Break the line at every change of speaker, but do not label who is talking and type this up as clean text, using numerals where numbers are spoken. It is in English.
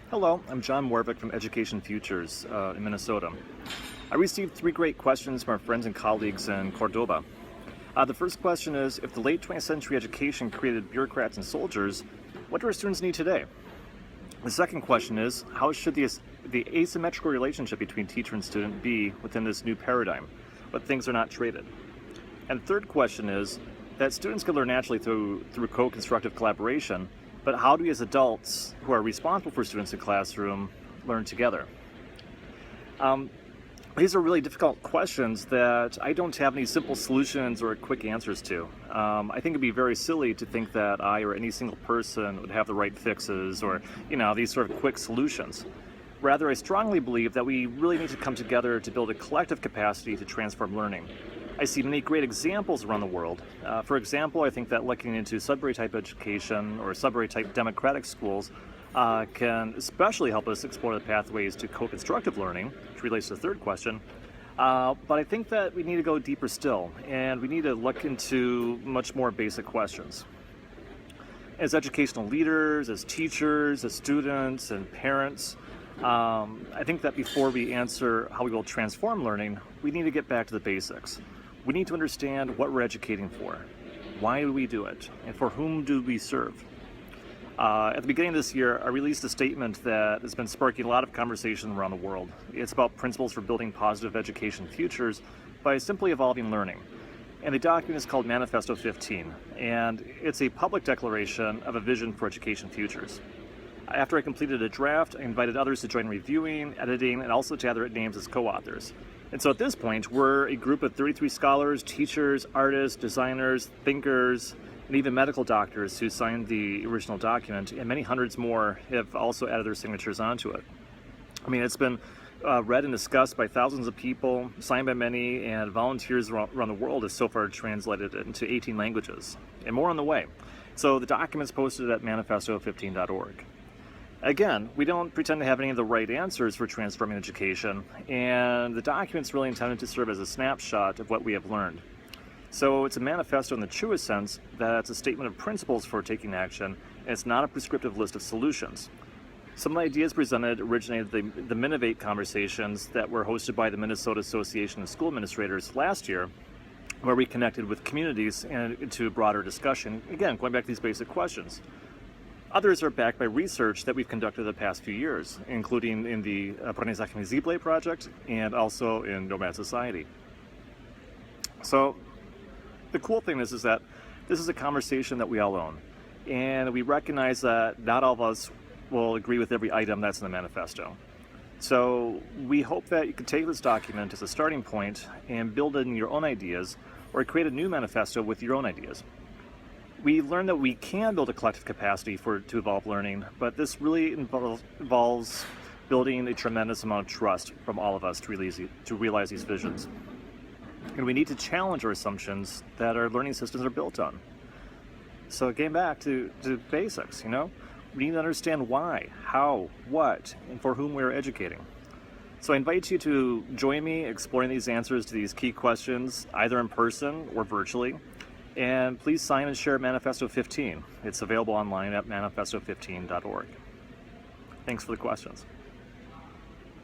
Hello, I'm John Moravec from Education Futures in Minnesota. I received 3 great questions from our friends and colleagues in Córdoba. The first question is, if the late 20th century education created bureaucrats and soldiers, what do our students need today? The second question is, how should the asymmetrical relationship between teacher and student be within this new paradigm, but things are not traded? And the third question is, that students can learn naturally through co-constructive collaboration, but how do we as adults who are responsible for students in the classroom learn together? These are really difficult questions that I don't have any simple solutions or quick answers to. I think it'd be very silly to think that I or any single person would have the right fixes or, these sort of quick solutions. Rather, I strongly believe that we really need to come together to build a collective capacity to transform learning. I see many great examples around the world. For example, I think that looking into Sudbury-type education or Sudbury-type democratic schools can especially help us explore the pathways to co-constructive learning, which relates to the third question. But I think that we need to go deeper still, and we need to look into much more basic questions. As educational leaders, as teachers, as students, and parents, I think that before we answer how we will transform learning, we need to get back to the basics. We need to understand what we're educating for, why do we do it, and for whom do we serve. At the beginning of this year, I released a statement that has been sparking a lot of conversation around the world. It's about principles for building positive education futures by simply evolving learning. And the document is called Manifesto 15, and it's a public declaration of a vision for education futures. After I completed a draft, I invited others to join reviewing, editing, and also to add their names as co-authors. And so at this point, we're a group of 33 scholars, teachers, artists, designers, thinkers, and even medical doctors who signed the original document, and many hundreds more have also added their signatures onto it. I mean, it's been read and discussed by thousands of people, signed by many, and volunteers around the world have so far translated it into 18 languages, and more on the way. So the document's posted at manifesto15.org. Again, we don't pretend to have any of the right answers for transforming education, and the document's really intended to serve as a snapshot of what we have learned. So it's a manifesto in the truest sense that it's a statement of principles for taking action, and it's not a prescriptive list of solutions. Some of the ideas presented originated the Minivate conversations that were hosted by the Minnesota Association of School Administrators last year, where we connected with communities and into a broader discussion, again, going back to these basic questions. Others are backed by research that we've conducted the past few years, including in the Aprendizaje Invisible project and also in Nomad Society. So the cool thing is that this is a conversation that we all own, and we recognize that not all of us will agree with every item that's in the manifesto. So we hope that you can take this document as a starting point and build in your own ideas or create a new manifesto with your own ideas. We learned that we can build a collective capacity to evolve learning, but this really involves building a tremendous amount of trust from all of us to realize these visions. And we need to challenge our assumptions that our learning systems are built on. So getting back to basics, we need to understand why, how, what, and for whom we're educating. So I invite you to join me exploring these answers to these key questions, either in person or virtually. And please sign and share Manifesto 15. It's available online at manifesto15.org. Thanks for the questions.